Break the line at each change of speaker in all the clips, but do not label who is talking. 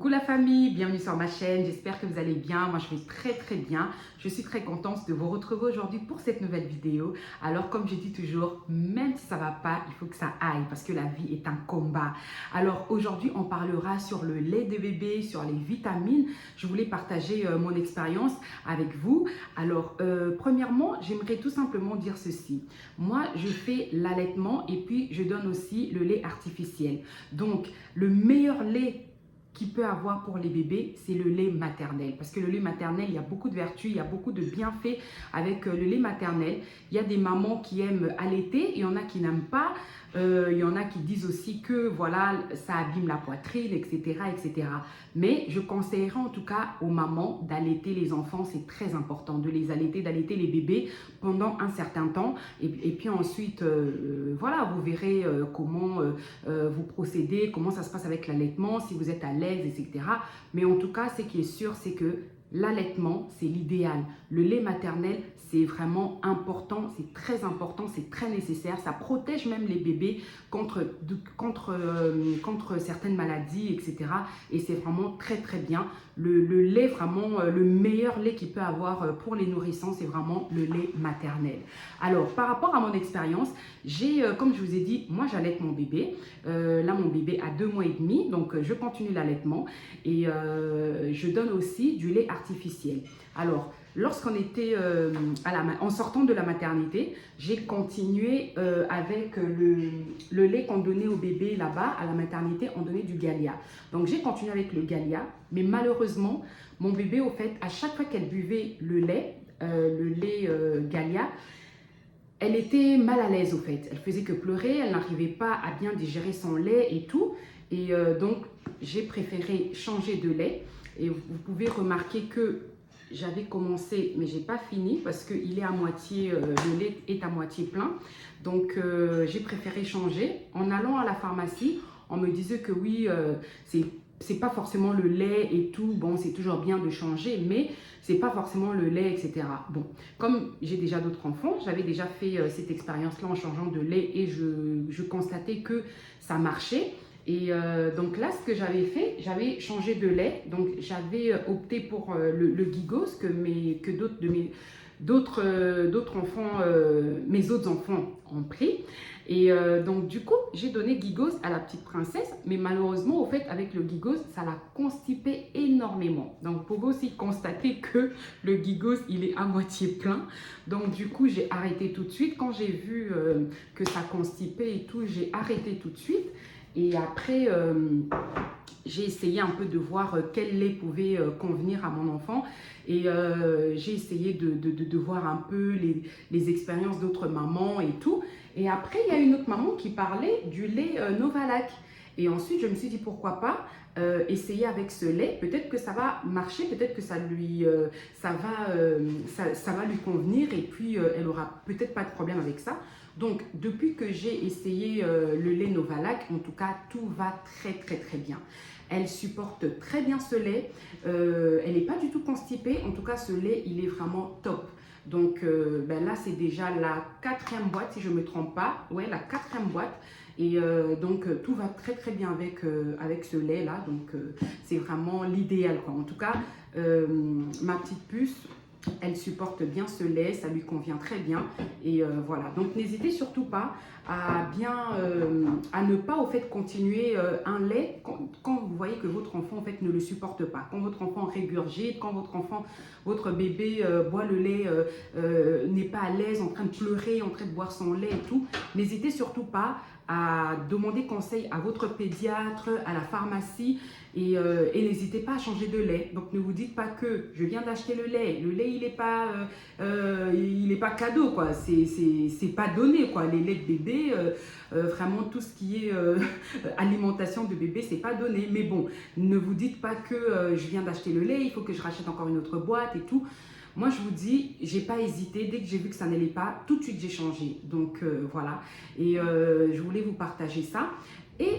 Coucou la famille, bienvenue sur ma chaîne, j'espère que vous allez bien, moi je vais très bien, je suis très contente de vous retrouver aujourd'hui pour cette nouvelle vidéo. Alors comme je dis toujours, même si ça va pas, il faut que ça aille parce que la vie est un combat. Alors aujourd'hui on parlera sur le lait de bébé, sur les vitamines, je voulais partager mon expérience avec vous. Alors premièrement, j'aimerais tout simplement dire ceci, moi je fais l'allaitement et puis je donne aussi le lait artificiel. Donc le meilleur lait qu'il peut avoir pour les bébés, c'est le lait maternel. Parce que le lait maternel, il y a beaucoup de vertus, il y a beaucoup de bienfaits avec le lait maternel. Il y a des mamans qui aiment allaiter, il y en a qui n'aiment pas. Il y en a qui disent aussi que voilà, ça abîme la poitrine, etc., etc. Mais je conseillerais en tout cas aux mamans d'allaiter les enfants, c'est très important de les allaiter, d'allaiter les bébés pendant un certain temps. Et puis ensuite, voilà, vous verrez comment vous procédez, comment ça se passe avec l'allaitement, si vous êtes à l'aise, etc. Mais en tout cas, ce qui est sûr, c'est que l'allaitement, c'est l'idéal. Le lait maternel, c'est vraiment important, c'est très important, c'est très nécessaire. Ça protège même les bébés contre certaines maladies, etc. Et c'est vraiment très bien. Le lait, vraiment, le meilleur lait qu'il peut avoir pour les nourrissons, c'est vraiment le lait maternel. Alors, par rapport à mon expérience, comme je vous ai dit, moi j'allaite mon bébé. Là, mon bébé a 2 mois et demi, donc je continue l'allaitement. Et je donne aussi du lait artificiel. Alors, lorsqu'on était en sortant de la maternité, j'ai continué avec le lait qu'on donnait au bébé là-bas, à la maternité, on donnait du Galia. Donc, j'ai continué avec le Galia, mais malheureusement, mon bébé, au fait, à chaque fois qu'elle buvait le lait Galia, elle était mal à l'aise au fait. Elle faisait que pleurer, elle n'arrivait pas à bien digérer son lait et tout. Et donc, j'ai préféré changer de lait. Et vous pouvez remarquer que j'avais commencé, mais j'ai pas fini parce que il est à moitié, le lait est à moitié plein. Donc, j'ai préféré changer. En allant à la pharmacie, on me disait que oui, c'est pas forcément le lait et tout. Bon, c'est toujours bien de changer, mais c'est pas forcément le lait, etc. Bon, comme j'ai déjà d'autres enfants, j'avais déjà fait cette expérience-là en changeant de lait et je constatais que ça marchait. Et donc là, ce que j'avais fait, j'avais changé de lait. Donc j'avais opté pour le Gigos que d'autres enfants, mes autres enfants ont pris. Et donc du coup, j'ai donné Gigos à la petite princesse, mais malheureusement, au fait, avec le Gigos, ça l'a constipé énormément. Donc vous pouvez aussi constater que le Gigos, il est à moitié plein. Donc du coup, j'ai arrêté tout de suite. Quand j'ai vu que ça constipait et tout, j'ai arrêté tout de suite. Et après, j'ai essayé un peu de voir quel lait pouvait convenir à mon enfant. Et j'ai essayé de voir un peu les expériences d'autres mamans et tout. Et après, il y a une autre maman qui parlait du lait Novalac. Et ensuite, je me suis dit pourquoi pas essayer avec ce lait. Peut-être que ça va marcher, peut-être que ça va lui convenir. Et puis, elle aura peut-être pas de problème avec ça. Donc, depuis que j'ai essayé le lait Novalac, en tout cas, tout va très bien. Elle supporte très bien ce lait. Elle n'est pas du tout constipée. En tout cas, ce lait, il est vraiment top. Donc, là, c'est déjà la 4e boîte, si je ne me trompe pas. Ouais, la 4e boîte. Et donc, tout va très bien avec ce lait-là. Donc, c'est vraiment l'idéal, quoi. En tout cas, ma petite puce, elle supporte bien ce lait, ça lui convient très bien. Et voilà, donc n'hésitez surtout pas à ne pas au fait continuer un lait quand vous voyez que votre enfant en fait ne le supporte pas. Quand votre enfant régurgite, quand votre bébé boit le lait, n'est pas à l'aise, en train de pleurer, en train de boire son lait et tout, n'hésitez surtout pas à demander conseil à votre pédiatre, à la pharmacie et n'hésitez pas à changer de lait. Donc ne vous dites pas que je viens d'acheter le lait il n'est pas cadeau quoi, c'est pas donné quoi, les laits de bébé, vraiment tout ce qui est alimentation de bébé c'est pas donné. Mais bon, ne vous dites pas que je viens d'acheter le lait, il faut que je rachète encore une autre boîte et tout. Moi, je vous dis, j'ai pas hésité. Dès que j'ai vu que ça n'allait pas, tout de suite, j'ai changé. Donc, voilà. Et je voulais vous partager ça. Et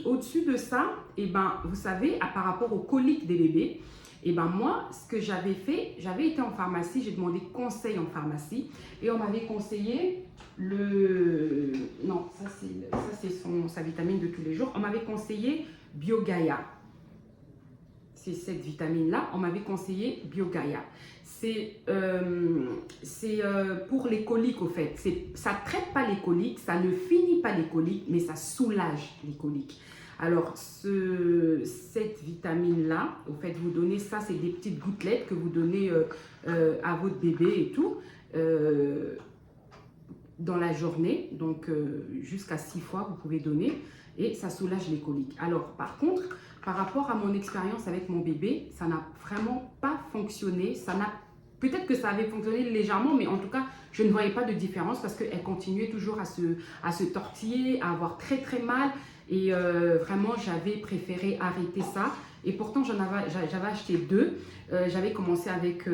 au-dessus de ça, eh ben, vous savez, par rapport aux coliques des bébés, Et ben moi, ce que j'avais fait, j'avais été en pharmacie, j'ai demandé conseil en pharmacie et on m'avait conseillé le... Non, ça c'est sa vitamine de tous les jours. On m'avait conseillé BioGaia. C'est cette vitamine-là, on m'avait conseillé BioGaia. C'est pour les coliques au fait. Ça ne traite pas les coliques, ça ne finit pas les coliques, mais ça soulage les coliques. Alors, cette vitamine-là, au fait, vous donnez ça, c'est des petites gouttelettes que vous donnez à votre bébé et tout, dans la journée. Donc, jusqu'à 6 fois, vous pouvez donner et ça soulage les coliques. Alors, par contre, par rapport à mon expérience avec mon bébé, ça n'a vraiment pas fonctionné. Peut-être que ça avait fonctionné légèrement, mais en tout cas, je ne voyais pas de différence parce qu'elle continuait toujours à se tortiller, à avoir très très mal. Et vraiment, j'avais préféré arrêter ça. Et pourtant, j'avais acheté 2. J'avais commencé avec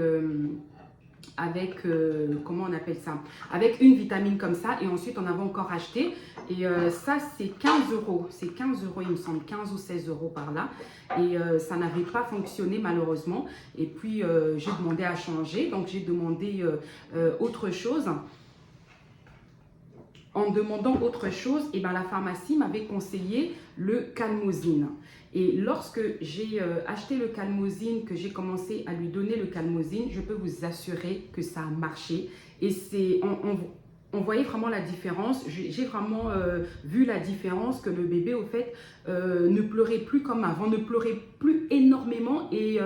comment on appelle ça, avec une vitamine comme ça, et ensuite on avait encore acheté, et ça c'est 15 euros, c'est 15 euros il me semble, 15 ou 16 euros par là, et ça n'avait pas fonctionné malheureusement, et puis j'ai demandé à changer, donc j'ai demandé autre chose. En demandant autre chose, et ben la pharmacie m'avait conseillé le calmosine. Et lorsque j'ai acheté le calmosine, que j'ai commencé à lui donner le calmosine, je peux vous assurer que ça a marché. Et on voyait vraiment la différence. J'ai vraiment vu la différence, que le bébé, au fait, ne pleurait plus comme avant, ne pleurait plus énormément et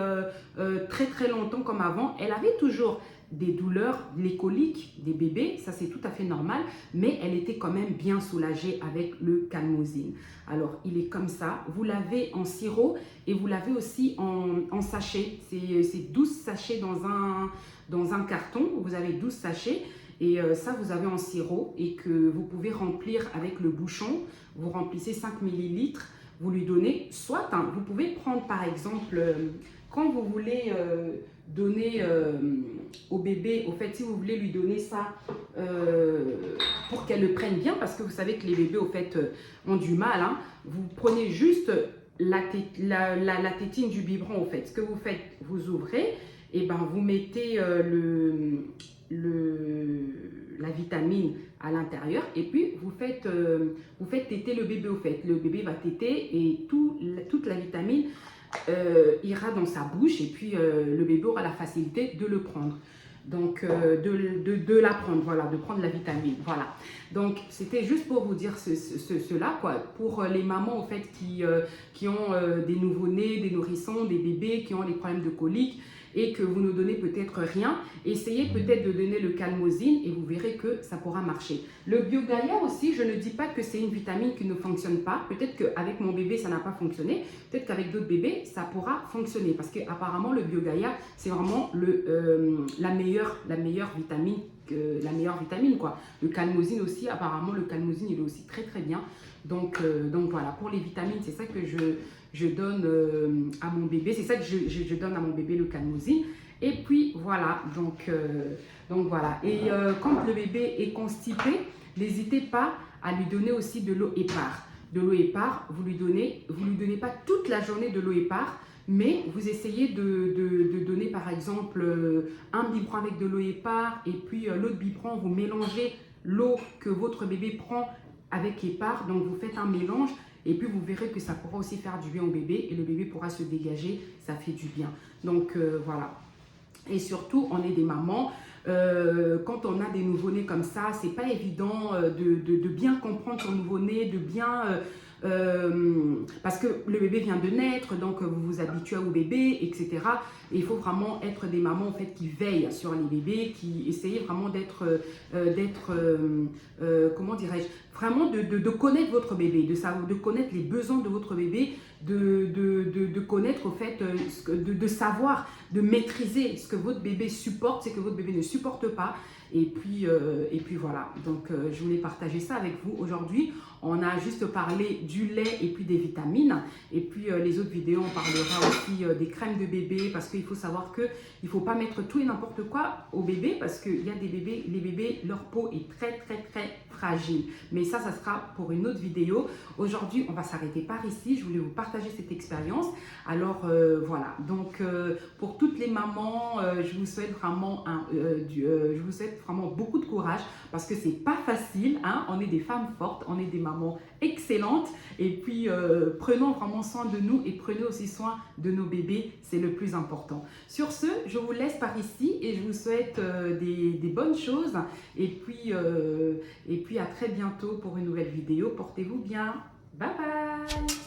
très très longtemps comme avant. Elle avait toujours des douleurs, les coliques des bébés, ça c'est tout à fait normal, mais elle était quand même bien soulagée avec le calmosine. Alors il est comme ça, vous l'avez en sirop et vous l'avez aussi en sachet, c'est 12 sachets dans un carton, vous avez 12 sachets et ça vous avez en sirop et que vous pouvez remplir avec le bouchon, vous remplissez 5 millilitres, vous lui donnez, soit vous pouvez prendre par exemple, quand vous voulez donner au bébé, au fait, si vous voulez lui donner ça pour qu'elle le prenne bien, parce que vous savez que les bébés, au fait, ont du mal, hein, vous prenez juste la tétine du biberon, au fait. Ce que vous faites, vous ouvrez, et ben vous mettez la vitamine à l'intérieur et puis vous faites téter le bébé, au fait. Le bébé va téter et toute la vitamine ira dans sa bouche et puis le bébé aura la facilité de le prendre. Donc, de la prendre, voilà, de prendre la vitamine, voilà. Donc, c'était juste pour vous dire cela, quoi. Pour les mamans, en fait, qui ont des nouveau-nés, des nourrissons, des bébés, qui ont des problèmes de colique, et que vous ne donnez peut-être rien, essayez peut-être de donner le calmosine et vous verrez que ça pourra marcher. Le BioGaia aussi, je ne dis pas que c'est une vitamine qui ne fonctionne pas. Peut-être qu'avec mon bébé, ça n'a pas fonctionné. Peut-être qu'avec d'autres bébés, ça pourra fonctionner. Parce qu'apparemment, le BioGaia, c'est vraiment la meilleure vitamine, quoi. Le calmosine aussi, apparemment, le calmosine, il est aussi très très bien. Donc voilà, pour les vitamines, c'est ça que je donne à mon bébé. C'est ça que je donne à mon bébé, le calmosine. Et puis voilà, donc voilà. Et quand le bébé est constipé, n'hésitez pas à lui donner aussi de l'eau épar. De l'eau épar, vous lui donnez pas toute la journée de l'eau épar, mais vous essayez de donner par exemple un biberon avec de l'eau épar et puis l'autre biberon, vous mélangez l'eau que votre bébé prend avec épar, donc vous faites un mélange et puis vous verrez que ça pourra aussi faire du bien au bébé et le bébé pourra se dégager, ça fait du bien. Donc voilà. Et surtout, on est des mamans, quand on a des nouveau-nés comme ça, c'est pas évident de bien comprendre son nouveau-né, de bien... parce que le bébé vient de naître, donc vous vous habituez au bébé, etc. Et il faut vraiment être des mamans en fait qui veillent sur les bébés, qui essayent vraiment comment dirais-je, vraiment de connaître votre bébé, de connaître les besoins de votre bébé, de connaître au fait, de savoir, de maîtriser ce que votre bébé supporte, ce que votre bébé ne supporte pas. Et puis voilà, donc je voulais partager ça avec vous aujourd'hui On a juste parlé du lait et puis des vitamines. Et puis les autres vidéos, on parlera aussi des crèmes de bébé parce qu'il faut savoir qu'il ne faut pas mettre tout et n'importe quoi au bébé parce qu'il y a des bébés, les bébés, leur peau est très fragile. Mais ça sera pour une autre vidéo. Aujourd'hui, on va s'arrêter par ici. Je voulais vous partager cette expérience. Alors voilà, donc pour toutes les mamans, je vous souhaite vraiment beaucoup de courage parce que c'est pas facile, hein. On est des femmes fortes, on est des mamans excellentes et puis prenons vraiment soin de nous et prenez aussi soin de nos bébés, c'est le plus important. Sur ce, je vous laisse par ici et je vous souhaite des bonnes choses et puis à très bientôt pour une nouvelle vidéo. Portez-vous bien, bye bye.